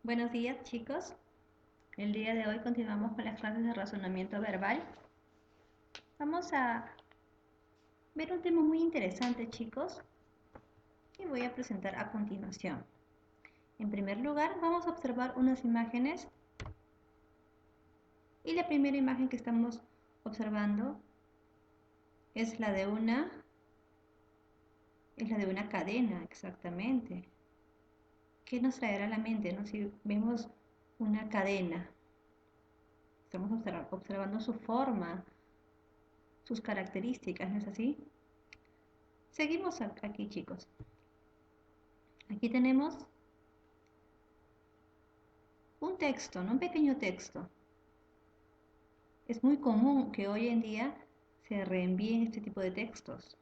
Buenos días, chicos. El día de hoy continuamos con las clases de razonamiento verbal. Vamos a ver un tema muy interesante, chicos, que voy a presentar a continuación. En primer lugar, vamos a observar unas imágenes y la primera imagen que estamos observando es la de una cadena, exactamente. ¿Qué nos traerá a la mente, no? Si vemos una cadena, estamos observando su forma, sus características, ¿no es así? Seguimos aquí, chicos. Aquí tenemos un texto, ¿no? Un pequeño texto. Es muy común que hoy en día se reenvíen este tipo de textos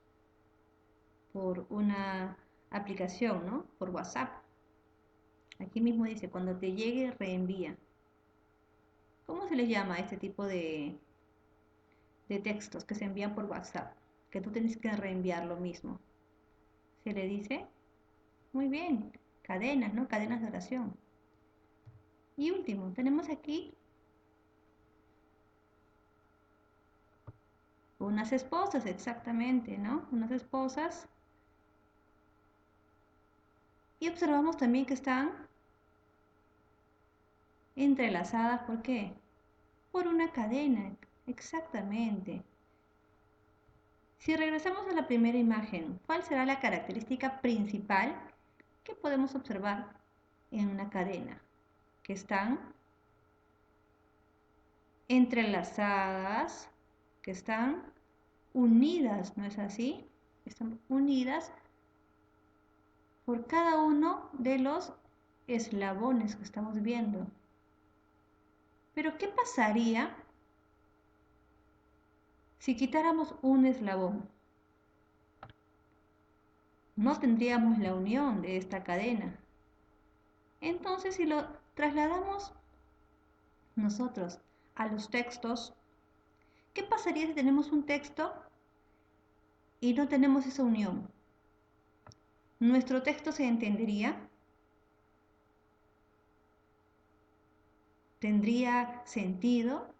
por una aplicación, ¿no? Por WhatsApp. Aquí mismo dice, cuando te llegue, reenvía. ¿Cómo se les llama a este tipo de textos que se envían por WhatsApp? Que tú tienes que reenviar lo mismo. Se le dice, muy bien, cadenas, ¿no? Cadenas de oración. Y último, tenemos aquí unas esposas, exactamente, ¿no? Unas esposas. Y observamos también que están entrelazadas, ¿por qué? Por una cadena, exactamente. Si regresamos a la primera imagen, ¿cuál será la característica principal que podemos observar en una cadena? Que están entrelazadas, que están unidas, ¿no es así? Están unidas por cada uno de los eslabones que estamos viendo. Pero ¿qué pasaría si quitáramos un eslabón? No tendríamos la unión de esta cadena. Entonces, si lo trasladamos nosotros a los textos, ¿qué pasaría si tenemos un texto y no tenemos esa unión? ¿Nuestro texto se entendería? ¿Tendría sentido?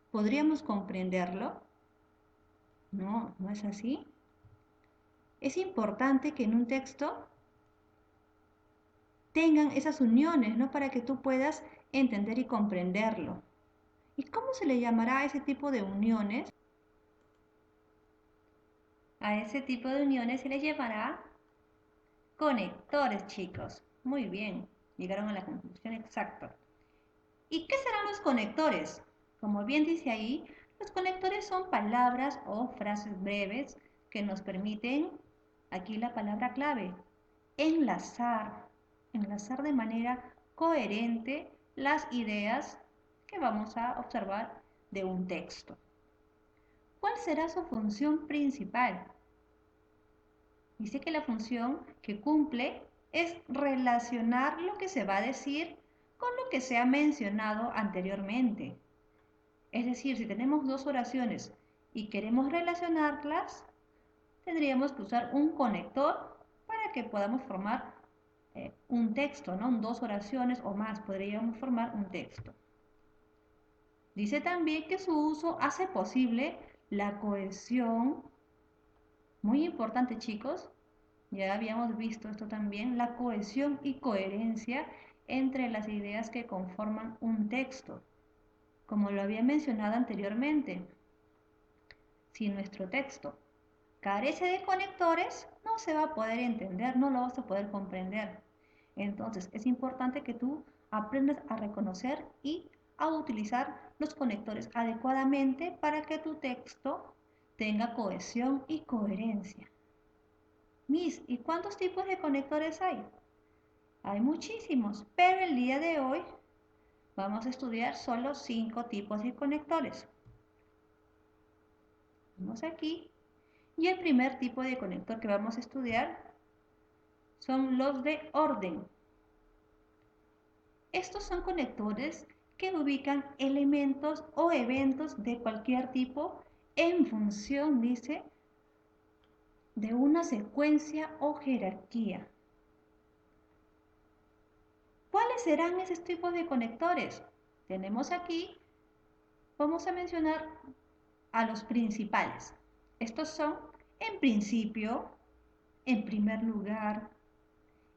¿Podríamos comprenderlo? No, no es así. Es importante que en un texto tengan esas uniones, ¿no? Para que tú puedas entender y comprenderlo. ¿Y cómo se le llamará a ese tipo de uniones? A ese tipo de uniones se le llamará conectores, chicos. Muy bien, llegaron a la conclusión exacta. ¿Y qué serán los conectores? Como bien dice ahí, los conectores son palabras o frases breves que nos permiten, aquí la palabra clave, enlazar de manera coherente las ideas que vamos a observar de un texto. ¿Cuál será su función principal? Dice que la función que cumple es relacionar lo que se va a decir con lo que se ha mencionado anteriormente. Es decir, si tenemos dos oraciones y queremos relacionarlas, tendríamos que usar un conector para que podamos formar un texto, ¿no? Dos oraciones o más podríamos formar un texto. Dice también que su uso hace posible la cohesión, muy importante, chicos, ya habíamos visto esto también, la cohesión y coherencia entre las ideas que conforman un texto. Como lo había mencionado anteriormente, si nuestro texto carece de conectores, no se va a poder entender, no lo vas a poder comprender. Entonces, es importante que tú aprendas a reconocer y a utilizar los conectores adecuadamente para que tu texto tenga cohesión y coherencia. Miss, ¿y cuántos tipos de conectores hay? Hay muchísimos, pero el día de hoy vamos a estudiar solo 5 tipos de conectores. Vamos aquí. Y el primer tipo de conector que vamos a estudiar son los de orden. Estos son conectores que ubican elementos o eventos de cualquier tipo en función, dice, de una secuencia o jerarquía. ¿Cuáles serán esos tipos de conectores? Tenemos aquí, vamos a mencionar a los principales. Estos son, en principio, en primer lugar,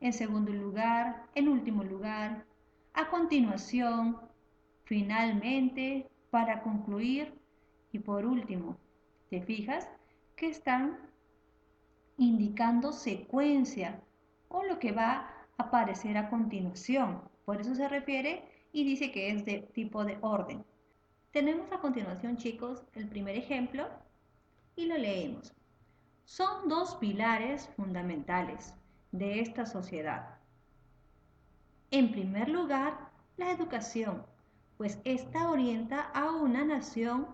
en segundo lugar, en último lugar, a continuación, finalmente, para concluir y por último. ¿Te fijas que están indicando secuencia o lo que va a aparecer a continuación? Por eso se refiere y dice que es de tipo de orden. Tenemos a continuación, chicos, el primer ejemplo y lo leemos. Son dos pilares fundamentales de esta sociedad. En primer lugar, la educación, pues esta orienta a una nación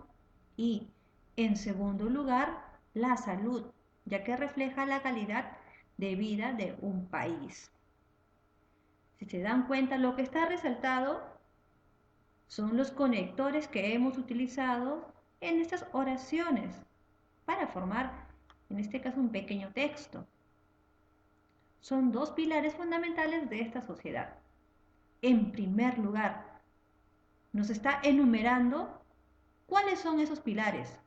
y, en segundo lugar, la salud, ya que refleja la calidad de vida de un país. Si se dan cuenta, lo que está resaltado son los conectores que hemos utilizado en estas oraciones para formar, en este caso, un pequeño texto. Son dos pilares fundamentales de esta sociedad. En primer lugar, nos está enumerando cuáles son esos pilares.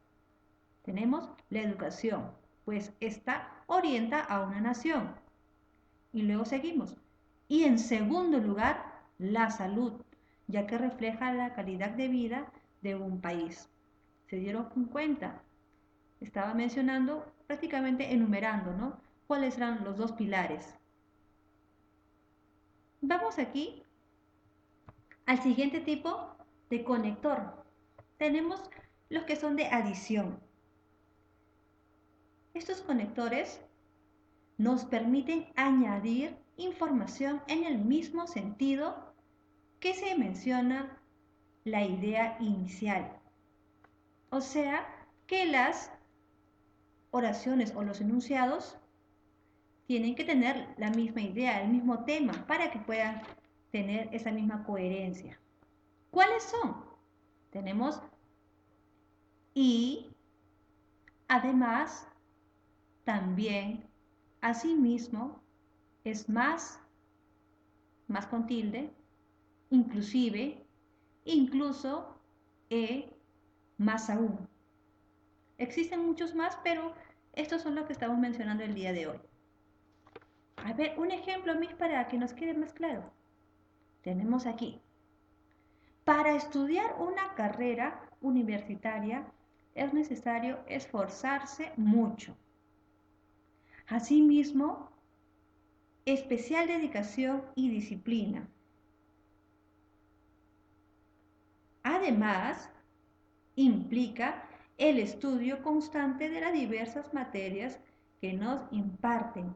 Tenemos la educación, pues esta orienta a una nación. Y luego seguimos. Y en segundo lugar, la salud, ya que refleja la calidad de vida de un país. ¿Se dieron cuenta? Estaba mencionando, prácticamente enumerando, ¿no? ¿Cuáles eran los dos pilares? Vamos aquí al siguiente tipo de conector. Tenemos los que son de adición. Estos conectores nos permiten añadir información en el mismo sentido que se menciona la idea inicial. O sea, que las oraciones o los enunciados tienen que tener la misma idea, el mismo tema, para que puedan tener esa misma coherencia. ¿Cuáles son? Tenemos y, además, también, asimismo, es más con tilde, inclusive, incluso, más aún. Existen muchos más, pero estos son los que estamos mencionando el día de hoy. A ver, un ejemplo, Miss, para que nos quede más claro. Tenemos aquí. Para estudiar una carrera universitaria es necesario esforzarse mucho. Asimismo, especial dedicación y disciplina. Además, implica el estudio constante de las diversas materias que nos imparten.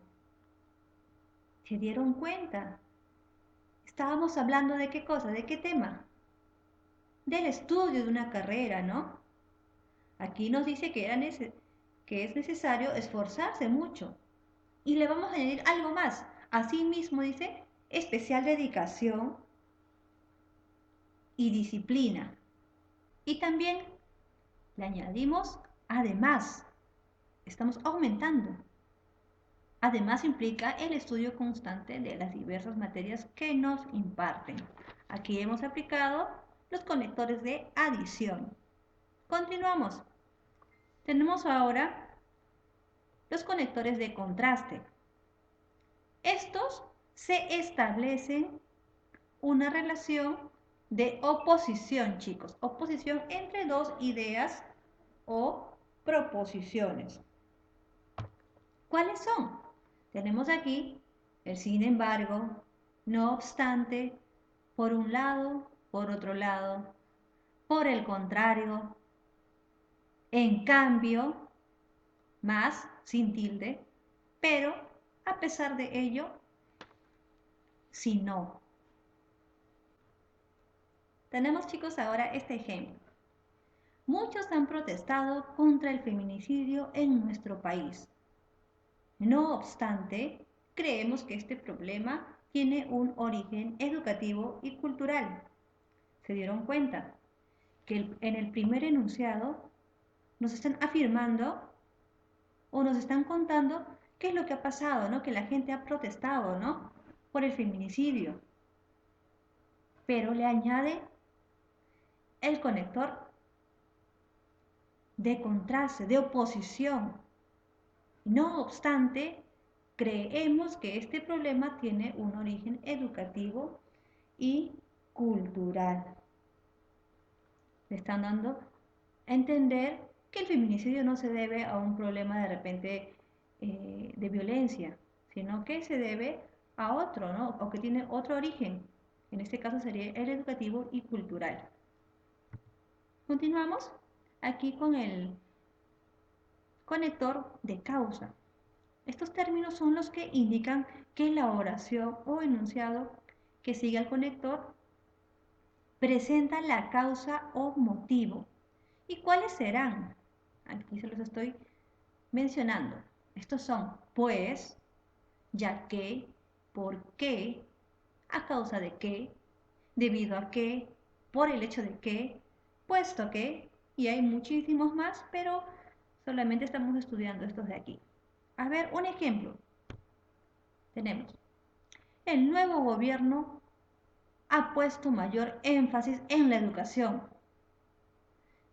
¿Se dieron cuenta? Estábamos hablando de qué cosa, de qué tema. Del estudio de una carrera, ¿no? Aquí nos dice que es necesario esforzarse mucho. Y le vamos a añadir algo más. Asimismo dice especial dedicación y disciplina. Y también le añadimos además. Estamos aumentando. Además implica el estudio constante de las diversas materias que nos imparten. Aquí hemos aplicado los conectores de adición. Continuamos. Tenemos ahora los conectores de contraste. Estos se establecen una relación de oposición, chicos. Oposición entre dos ideas o proposiciones. ¿Cuáles son? Tenemos aquí el sin embargo, no obstante, por un lado, por otro lado, por el contrario, en cambio, más, sin tilde, pero a pesar de ello, si no. Tenemos, chicos, ahora este ejemplo. Muchos han protestado contra el feminicidio en nuestro país. No obstante, creemos que este problema tiene un origen educativo y cultural. ¿Se dieron cuenta? Que en el primer enunciado nos están afirmando o nos están contando qué es lo que ha pasado, ¿no? Que la gente ha protestado, ¿no? Por el feminicidio. pero le añade el conector de contraste, de oposición. No obstante, creemos que este problema tiene un origen educativo y cultural. Le están dando a entender que el feminicidio no se debe a un problema de repente de violencia, sino que se debe a otro, ¿no? O que tiene otro origen. En este caso sería el educativo y cultural. Continuamos aquí con el conector de causa. Estos términos son los que indican que la oración o enunciado que sigue al conector presenta la causa o motivo. ¿Y cuáles serán? Aquí se los estoy mencionando. Estos son pues, ya que, por qué, a causa de qué, debido a qué, por el hecho de qué, puesto que, y hay muchísimos más, pero solamente estamos estudiando estos de aquí. A ver, un ejemplo. Tenemos, el nuevo gobierno ha puesto mayor énfasis en la educación,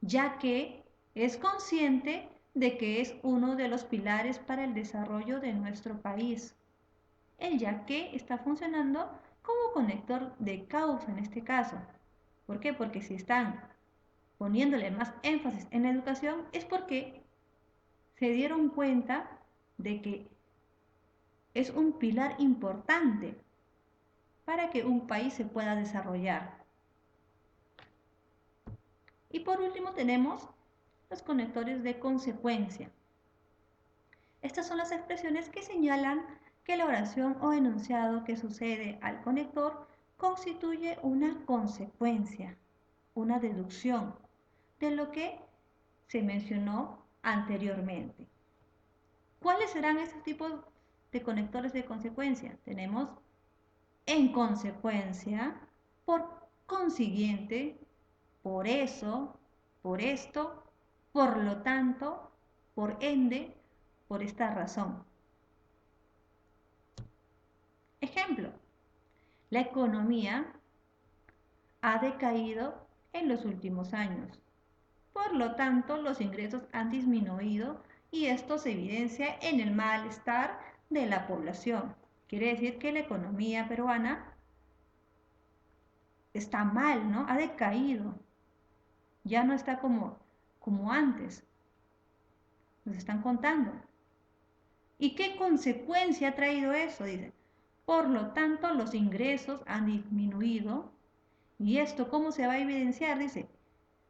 ya que es consciente de que es uno de los pilares para el desarrollo de nuestro país. El ya que está funcionando como conector de causa en este caso. ¿Por qué? Porque si están poniéndole más énfasis en la educación es porque se dieron cuenta de que es un pilar importante para que un país se pueda desarrollar. Y por último tenemos los conectores de consecuencia. Estas son las expresiones que señalan que la oración o enunciado que sucede al conector constituye una consecuencia, una deducción de lo que se mencionó anteriormente. ¿Cuáles serán estos tipos de conectores de consecuencia? Tenemos en consecuencia, por consiguiente, por eso, por esto, por lo tanto, por ende, por esta razón. Ejemplo, la economía ha decaído en los últimos años. Por lo tanto, los ingresos han disminuido y esto se evidencia en el malestar de la población. Quiere decir que la economía peruana está mal, ¿no? Ha decaído. Ya no está como antes. Nos están contando. ¿Y qué consecuencia ha traído eso? Dice. Por lo tanto, los ingresos han disminuido. ¿Y esto cómo se va a evidenciar? Dice,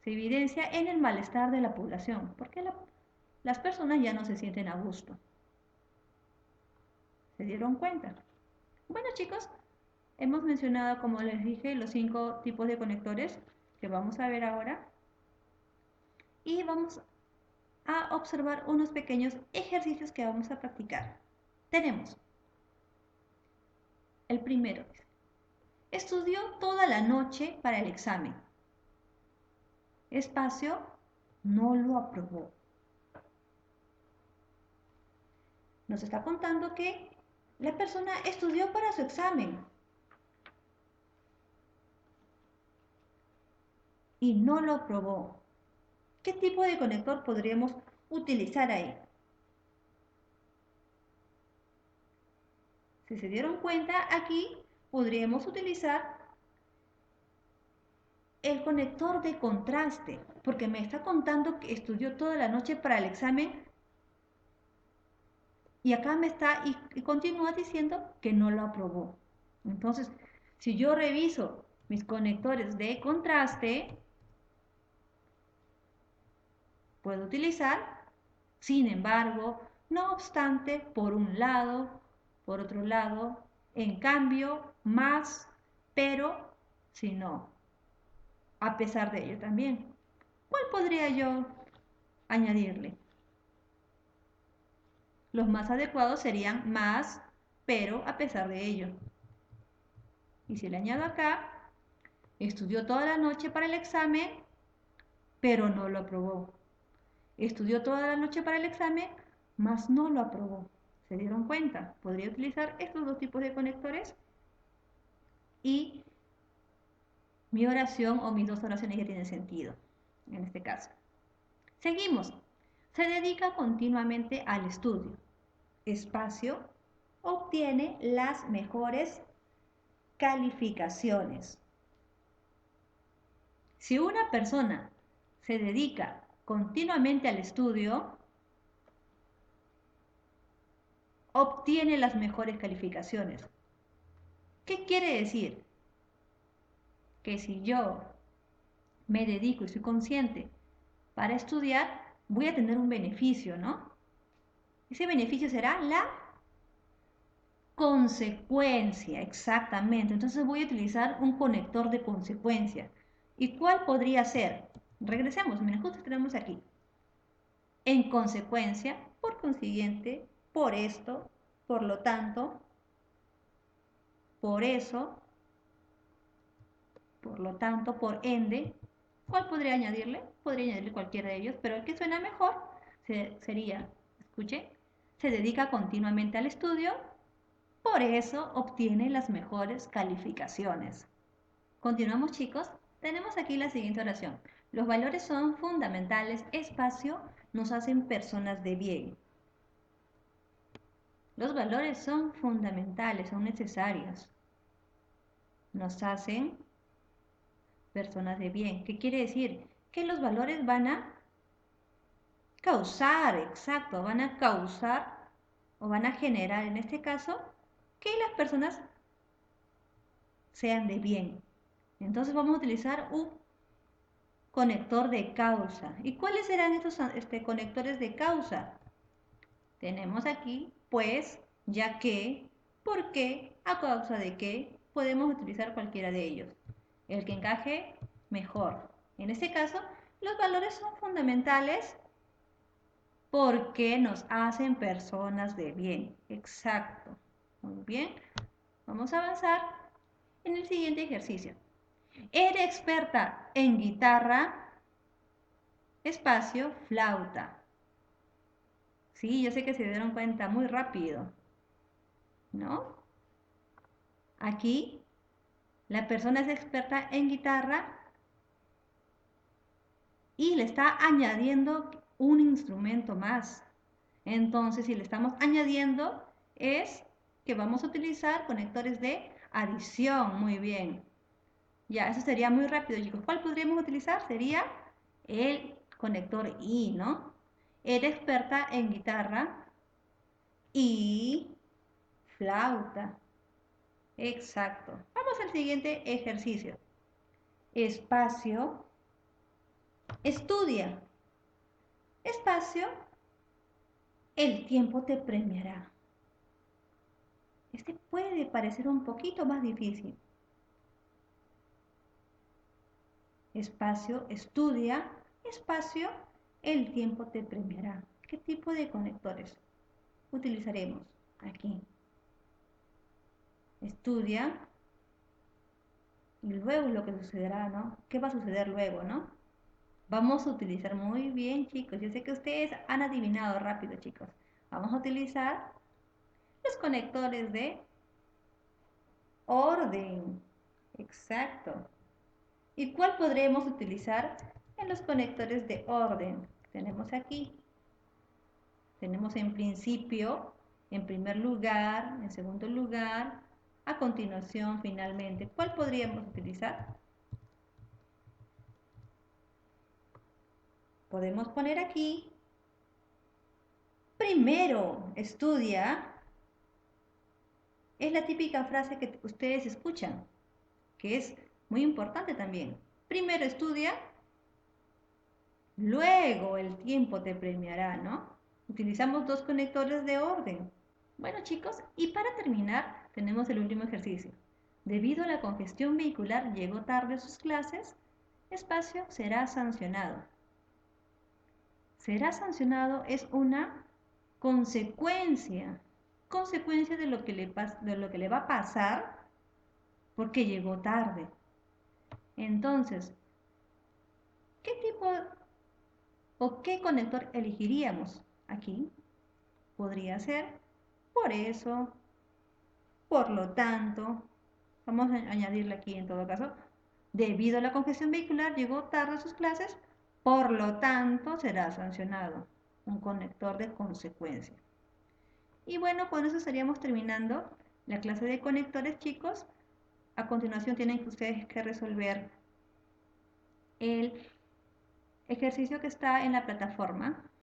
se evidencia en el malestar de la población, porque las personas ya no se sienten a gusto. ¿Se dieron cuenta? Bueno, chicos, hemos mencionado, como les dije, los 5 tipos de conectores que vamos a ver ahora. Y vamos a observar unos pequeños ejercicios que vamos a practicar. Tenemos el primero. Estudió toda la noche para el examen. Espacio, no lo aprobó. Nos está contando que la persona estudió para su examen y no lo aprobó. ¿Qué tipo de conector podríamos utilizar ahí? Si se dieron cuenta, aquí podríamos utilizar el conector de contraste, porque me está contando que estudió toda la noche para el examen y acá me está y continúa diciendo que no lo aprobó. Entonces, si yo reviso mis conectores de contraste, puedo utilizar, sin embargo, no obstante, por un lado, por otro lado, en cambio, más, pero, si no, a pesar de ello también. ¿Cuál podría yo añadirle? Los más adecuados serían más, pero a pesar de ello. Y si le añado acá, estudió toda la noche para el examen, pero no lo aprobó. Estudió toda la noche para el examen, mas no lo aprobó. ¿Se dieron cuenta? Podría utilizar estos dos tipos de conectores y mi oración o mis dos oraciones ya tienen sentido, en este caso. Seguimos. Se dedica continuamente al estudio. Espacio, obtiene las mejores calificaciones. Si una persona se dedica continuamente al estudio, obtiene las mejores calificaciones. ¿Qué quiere decir? Que si yo me dedico y soy consciente para estudiar, voy a tener un beneficio, ¿no? Ese beneficio será la consecuencia, exactamente. Entonces voy a utilizar un conector de consecuencia. ¿Y cuál podría ser? Regresemos, miren, justo tenemos aquí. En consecuencia, por consiguiente, por esto, por lo tanto, por eso, por lo tanto, por ende. ¿Cuál podría añadirle? Podría añadirle cualquiera de ellos, pero el que suena mejor sería, escuche, se dedica continuamente al estudio, por eso obtiene las mejores calificaciones. Continuamos, chicos. Tenemos aquí la siguiente oración. Los valores son fundamentales, espacio, nos hacen personas de bien. Los valores son fundamentales, son necesarios. Nos hacen personas de bien. ¿Qué quiere decir? Que los valores van a causar, exacto, van a causar o van a generar, en este caso, que las personas sean de bien. Entonces vamos a utilizar un conector de causa. ¿Y cuáles serán estos conectores de causa? Tenemos aquí, pues, ya que, por qué, a causa de qué, podemos utilizar cualquiera de ellos. El que encaje, mejor. En este caso, los valores son fundamentales porque nos hacen personas de bien. Exacto. Muy bien. Vamos a avanzar en el siguiente ejercicio. Eres experta en guitarra, espacio, flauta. Sí, yo sé que se dieron cuenta muy rápido, ¿no? Aquí la persona es experta en guitarra y le está añadiendo un instrumento más. Entonces, si le estamos añadiendo, es que vamos a utilizar conectores de adición. Muy bien. Ya, eso sería muy rápido, chicos. ¿Cuál podríamos utilizar? Sería el conector I, ¿no? Eres experta en guitarra y flauta. Exacto. Vamos al siguiente ejercicio. Espacio. Estudia. Espacio. El tiempo te premiará. Este puede parecer un poquito más difícil. Espacio, estudia, espacio, el tiempo te premiará. ¿Qué tipo de conectores utilizaremos aquí? Estudia y luego lo que sucederá, ¿no? ¿Qué va a suceder luego, no? Vamos a utilizar muy bien, chicos. Yo sé que ustedes han adivinado rápido, chicos. Vamos a utilizar los conectores de orden. Exacto. ¿Y cuál podremos utilizar en los conectores de orden? Tenemos aquí. Tenemos en principio, en primer lugar, en segundo lugar, a continuación, finalmente. ¿Cuál podríamos utilizar? Podemos poner aquí, primero estudia, es la típica frase que ustedes escuchan, que es muy importante también. Primero estudia, luego el tiempo te premiará, ¿no? Utilizamos dos conectores de orden. Bueno, chicos, y para terminar, tenemos el último ejercicio. Debido a la congestión vehicular, llegó tarde a sus clases, espacio será sancionado. Será sancionado es una consecuencia, consecuencia de lo que le va a pasar porque llegó tarde. Entonces, ¿qué tipo o qué conector elegiríamos aquí? Podría ser por eso, por lo tanto, vamos a añadirle aquí en todo caso, Debido a la congestión vehicular, llegó tarde a sus clases, por lo tanto será sancionado. Un conector de consecuencia. Y bueno, con eso estaríamos terminando la clase de conectores, chicos. A continuación tienen que ustedes que resolver el ejercicio que está en la plataforma.